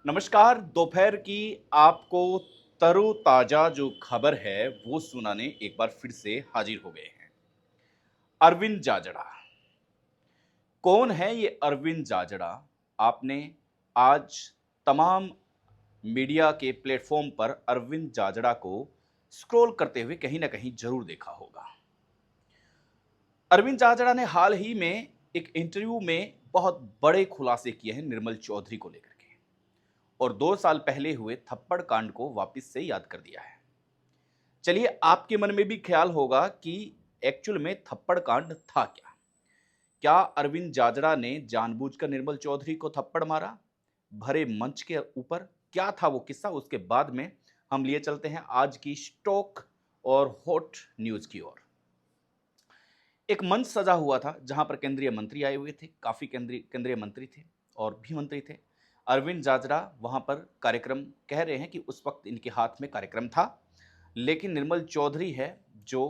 नमस्कार। दोपहर की आपको तरोताजा जो खबर है वो सुनाने एक बार फिर से हाजिर हो गए हैं। अरविंद जाजड़ा कौन है? ये अरविंद जाजड़ा आपने आज तमाम मीडिया के प्लेटफॉर्म पर अरविंद जाजड़ा को स्क्रॉल करते हुए कहीं ना कहीं जरूर देखा होगा। अरविंद जाजड़ा ने हाल ही में एक इंटरव्यू में बहुत बड़े खुलासे किए हैं निर्मल चौधरी को लेकर के, और 2 साल पहले हुए थप्पड़ कांड को वापस से याद कर दिया है। चलिए, आपके मन में भी ख्याल होगा कि एक्चुअल में थप्पड़ कांड था क्या? क्या अरविंद जाजड़ा ने जानबूझकर निर्मल चौधरी को थप्पड़ मारा भरे मंच के ऊपर? क्या था वो किस्सा? उसके बाद में हम लिए चलते हैं आज की स्टॉक और हॉट न्यूज की ओर। एक मंच सजा हुआ था जहां पर केंद्रीय मंत्री आए हुए थे, काफी केंद्रीय मंत्री थे और भी मंत्री थे। अरविंद जाजरा वहां पर कार्यक्रम कह रहे हैं कि उस वक्त इनके हाथ में कार्यक्रम था, लेकिन निर्मल चौधरी है जो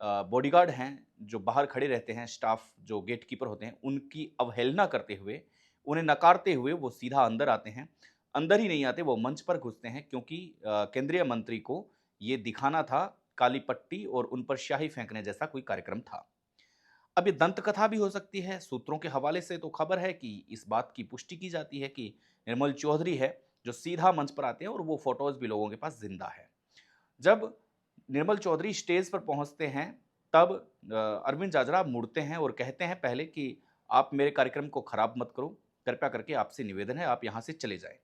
बॉडीगार्ड हैं, जो बाहर खड़े रहते हैं, स्टाफ जो गेट कीपर होते हैं, उनकी अवहेलना करते हुए, उन्हें नकारते हुए वो सीधा अंदर आते हैं। अंदर ही नहीं आते, वो मंच पर घुसते हैं, क्योंकि केंद्रीय मंत्री को ये दिखाना था काली पट्टी और उन पर स्याही फेंकने जैसा कोई कार्यक्रम था। अब ये दंत कथा भी हो सकती है। सूत्रों के हवाले से तो खबर है कि इस बात की पुष्टि की जाती है कि निर्मल चौधरी है जो सीधा मंच पर आते हैं, और वो फोटोज भी लोगों के पास जिंदा है। जब निर्मल चौधरी स्टेज पर पहुंचते हैं, तब अरविंद जाजरा मुड़ते हैं और कहते हैं पहले कि आप मेरे कार्यक्रम को खराब मत करो, कृपया करके आपसे निवेदन है आप यहां से चले जाएं।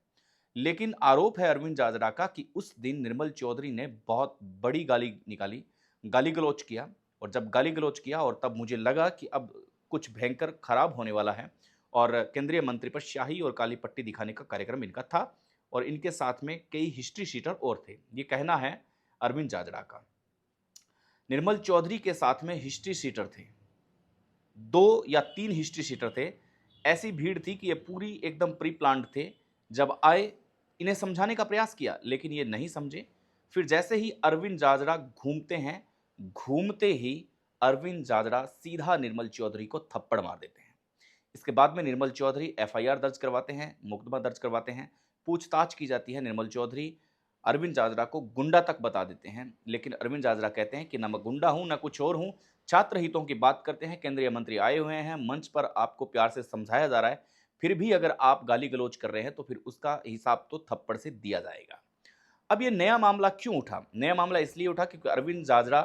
लेकिन आरोप है अरविंद जाजरा का कि उस दिन निर्मल चौधरी ने बहुत बड़ी गाली निकाली, गाली गलौज किया। और जब गाली गलौज किया, और तब मुझे लगा कि अब कुछ भयंकर खराब होने वाला है, और केंद्रीय मंत्री पर स्याही और काली पट्टी दिखाने का कार्यक्रम इनका था, और इनके साथ में कई हिस्ट्री शीटर और थे। ये कहना है अरविंद जाजरा का। निर्मल चौधरी के साथ में हिस्ट्री शीटर थे, 2 या 3 हिस्ट्री शीटर थे। ऐसी भीड़ थी कि ये पूरी एकदम प्री प्लान्ड थे। जब आए, इन्हें समझाने का प्रयास किया, लेकिन ये नहीं समझे। फिर जैसे ही अरविंद जाजरा घूमते हैं, घूमते ही अरविंद जाजरा सीधा निर्मल चौधरी को थप्पड़ मार देते हैं। इसके बाद में निर्मल चौधरी एफआईआर दर्ज करवाते हैं, मुकदमा दर्ज करवाते हैं, पूछताछ की जाती है। निर्मल चौधरी अरविंद जाजरा को गुंडा तक बता देते हैं, लेकिन अरविंद जाजरा कहते हैं कि ना मैं गुंडा हूं ना कुछ और हूं, छात्र हितों की बात करते हैं, केंद्रीय मंत्री आए हुए हैं, मंच पर आपको प्यार से समझाया जा रहा है, फिर भी अगर आप गाली गलौज कर रहे हैं तो फिर उसका हिसाब तो थप्पड़ से दिया जाएगा। अब ये नया मामला क्यों उठा? नया मामला इसलिए उठा क्योंकि अरविंद जाजरा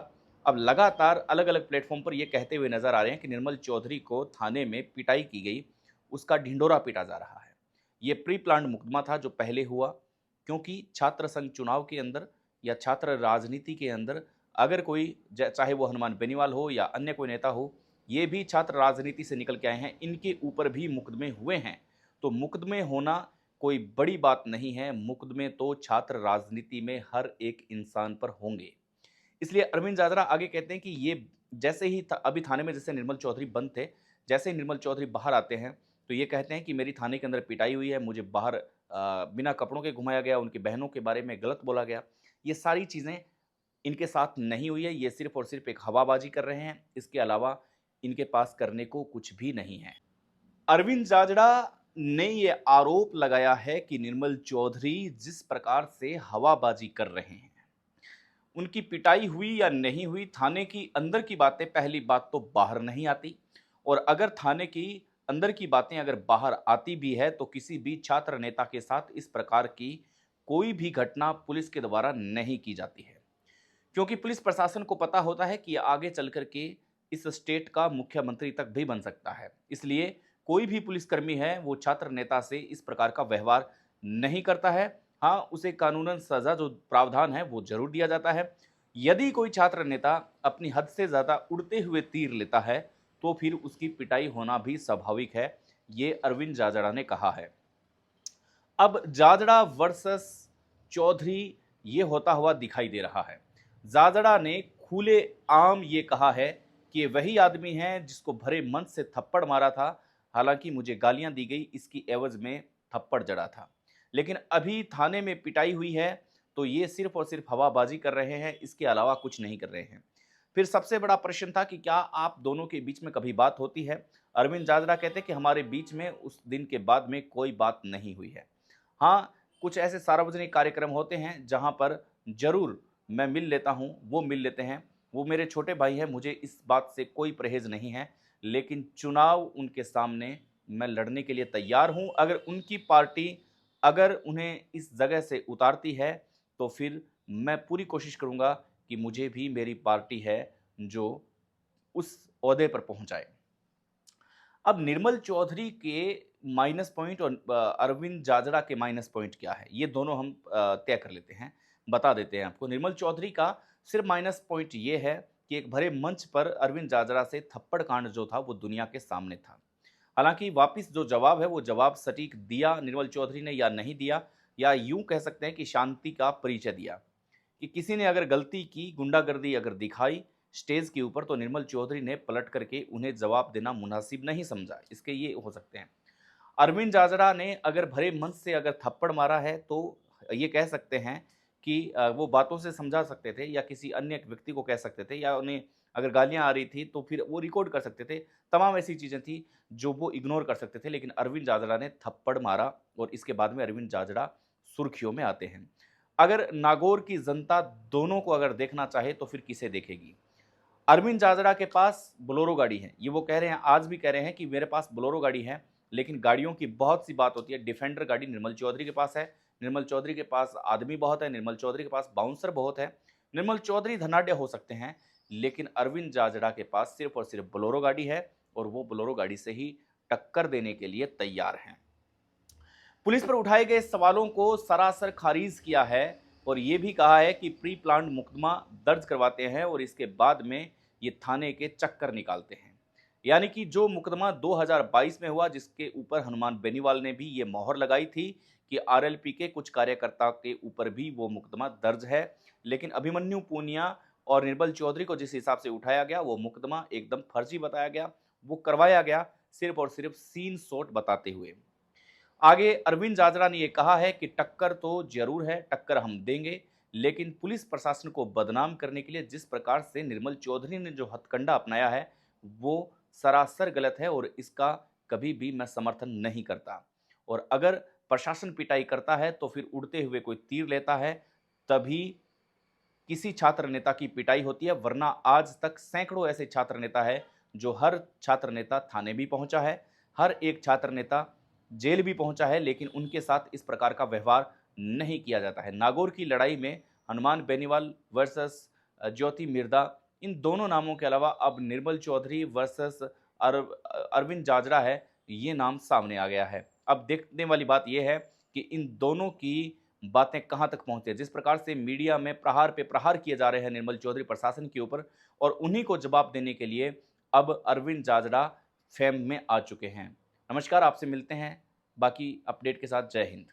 अब लगातार अलग अलग प्लेटफॉर्म पर यह कहते हुए नजर आ रहे हैं कि निर्मल चौधरी को थाने में पिटाई की गई, उसका ढिंढोरा पीटा जा रहा है। ये प्री प्लान्ड मुकदमा था जो पहले हुआ, क्योंकि छात्र संघ चुनाव के अंदर या छात्र राजनीति के अंदर अगर कोई चाहे वो हनुमान बेनीवाल हो या अन्य कोई नेता हो, ये भी छात्र राजनीति से निकल के आए हैं, इनके ऊपर भी मुकदमे हुए हैं। तो मुकदमे होना कोई बड़ी बात नहीं है, मुकदमे तो छात्र राजनीति में हर एक इंसान पर होंगे। इसलिए अरविंद जाजरा आगे कहते हैं कि ये जैसे ही अभी थाने में जैसे निर्मल चौधरी बंद थे, जैसे ही निर्मल चौधरी बाहर आते हैं, तो ये कहते हैं कि मेरी थाने के अंदर पिटाई हुई है, मुझे बाहर बिना कपड़ों के घुमाया गया, उनकी बहनों के बारे में गलत बोला गया। ये सारी चीज़ें इनके साथ नहीं हुई है, ये सिर्फ़ और सिर्फ़ एक हवाबाजी कर रहे हैं, इसके अलावा इनके पास करने को कुछ भी नहीं है। अरविंद जाजड़ा ने ये आरोप लगाया है कि निर्मल चौधरी जिस प्रकार से हवाबाजी कर रहे हैं, उनकी पिटाई हुई या नहीं हुई, थाने की अंदर की बातें पहली बात तो बाहर नहीं आती, और अगर थाने की अंदर की बातें अगर बाहर आती भी है तो किसी भी छात्र नेता के साथ इस प्रकार की कोई भी घटना पुलिस के द्वारा नहीं की जाती है, क्योंकि पुलिस प्रशासन को पता होता है कि आगे चल करके इस स्टेट का मुख्यमंत्री तक भी बन सकता है। इसलिए कोई भी पुलिसकर्मी है वो छात्र नेता से इस प्रकार का व्यवहार नहीं करता है। हाँ, उसे कानूनन सजा जो प्रावधान है वो जरूर दिया जाता है। यदि कोई छात्र नेता अपनी हद से ज्यादा उड़ते हुए तीर लेता है तो फिर उसकी पिटाई होना भी स्वाभाविक है, ये अरविंद जाजड़ा ने कहा है। अब जाजड़ा वर्सेस चौधरी ये होता हुआ दिखाई दे रहा है। जाजड़ा ने खुले आम ये कहा है कि वही आदमी है जिसको भरे मन से थप्पड़ मारा था, हालांकि मुझे गालियां दी गई, इसकी एवज में थप्पड़ जड़ा था। लेकिन अभी थाने में पिटाई हुई है तो ये सिर्फ और सिर्फ हवाबाजी कर रहे हैं, इसके अलावा कुछ नहीं कर रहे हैं। फिर सबसे बड़ा प्रश्न था कि क्या आप दोनों के बीच में कभी बात होती है? अरविंद जाजरा कहते हैं कि हमारे बीच में उस दिन के बाद में कोई बात नहीं हुई है। हाँ, कुछ ऐसे सार्वजनिक कार्यक्रम होते हैं जहां पर जरूर मैं मिल लेता हूं, वो मिल लेते हैं। वो मेरे छोटे भाई हैं, मुझे इस बात से कोई परहेज नहीं है, लेकिन चुनाव उनके सामने मैं लड़ने के लिए तैयार हूं। अगर उनकी पार्टी अगर उन्हें इस जगह से उतारती है तो फिर मैं पूरी कोशिश करूंगा कि मुझे भी मेरी पार्टी है जो उस ओहदे पर पहुंचाए। अब निर्मल चौधरी के माइनस पॉइंट और अरविंद जाजरा के माइनस पॉइंट क्या है, ये दोनों हम तय कर लेते हैं, बता देते हैं आपको। निर्मल चौधरी का सिर्फ माइनस पॉइंट ये है कि एक भरे मंच पर अरविंद जाजरा से थप्पड़ कांड जो था वो दुनिया के सामने था। हालांकि वापिस जो जवाब है वो जवाब सटीक दिया निर्मल चौधरी ने या नहीं दिया, या यूं कह सकते हैं कि शांति का परिचय दिया। कि किसी ने अगर गलती की, गुंडागर्दी अगर दिखाई स्टेज के ऊपर, तो निर्मल चौधरी ने पलट करके उन्हें जवाब देना मुनासिब नहीं समझा। इसके ये हो सकते हैं। अरविंद जाजरा ने अगर भरे मंच से अगर थप्पड़ मारा है तो ये कह सकते हैं कि वो बातों से समझा सकते थे, या किसी अन्य व्यक्ति को कह सकते थे, या उन्हें अगर गालियां आ रही थी तो फिर वो रिकॉर्ड कर सकते थे। तमाम ऐसी चीज़ें थी जो वो इग्नोर कर सकते थे, लेकिन अरविंद जाजरा ने थप्पड़ मारा और इसके बाद में अरविंद जाजरा सुर्खियों में आते हैं। अगर नागौर की जनता दोनों को अगर देखना चाहे तो फिर किसे देखेगी? अरविंद जाजरा के पास बोलेरो गाड़ी है, ये वो कह रहे हैं, आज भी कह रहे हैं कि मेरे पास बोलेरो गाड़ी है, लेकिन गाड़ियों की बहुत सी बात होती है। डिफेंडर गाड़ी निर्मल चौधरी के पास है, निर्मल चौधरी के पास आदमी बहुत है, निर्मल चौधरी के पास बाउंसर बहुत है, निर्मल चौधरी धनाढ़ हो सकते हैं, लेकिन अरविंद जाजरा के पास सिर्फ और सिर्फ बोलेरो गाड़ी है, और वो बोलेरो गाड़ी से ही टक्कर देने के लिए तैयार हैं। पुलिस पर उठाए गए सवालों को सरासर खारिज किया है और ये भी कहा है कि प्री प्लान्ड मुकदमा दर्ज करवाते हैं और इसके बाद में ये थाने के चक्कर निकालते हैं। यानी कि जो मुकदमा 2022 में हुआ, जिसके ऊपर हनुमान बेनीवाल ने भी ये मोहर लगाई थी कि आरएलपी के कुछ कार्यकर्ता के ऊपर भी वो मुकदमा दर्ज है, लेकिन अभिमन्यु पूनिया और निर्मल चौधरी को जिस हिसाब से उठाया गया वो मुकदमा एकदम फर्जी बताया गया, वो करवाया गया सिर्फ और सिर्फ सीन शॉट बताते हुए। आगे अरविंद जाजरा ने यह कहा है कि टक्कर तो जरूर है, टक्कर हम देंगे, लेकिन पुलिस प्रशासन को बदनाम करने के लिए जिस प्रकार से निर्मल चौधरी ने जो हथकंडा अपनाया है वो सरासर गलत है और इसका कभी भी मैं समर्थन नहीं करता। और अगर प्रशासन पिटाई करता है तो फिर उड़ते हुए कोई तीर लेता है, तभी किसी छात्र नेता की पिटाई होती है, वरना आज तक सैकड़ों ऐसे छात्र नेता है जो हर छात्र नेता थाने भी पहुंचा है, हर एक छात्र नेता जेल भी पहुंचा है, लेकिन उनके साथ इस प्रकार का व्यवहार नहीं किया जाता है। नागौर की लड़ाई में हनुमान बेनीवाल वर्सेस ज्योति मिर्दा, इन दोनों नामों के अलावा अब निर्मल चौधरी वर्सेस अरविंद जाजरा है, ये नाम सामने आ गया है। अब देखने वाली बात यह है कि इन दोनों की बातें कहां तक पहुंचती है। जिस प्रकार से मीडिया में प्रहार पे प्रहार किए जा रहे हैं निर्मल चौधरी प्रशासन के ऊपर, और उन्हीं को जवाब देने के लिए अब अरविंद जाजरा फेम में आ चुके हैं। नमस्कार, आपसे मिलते हैं बाकी अपडेट के साथ। जय हिंद।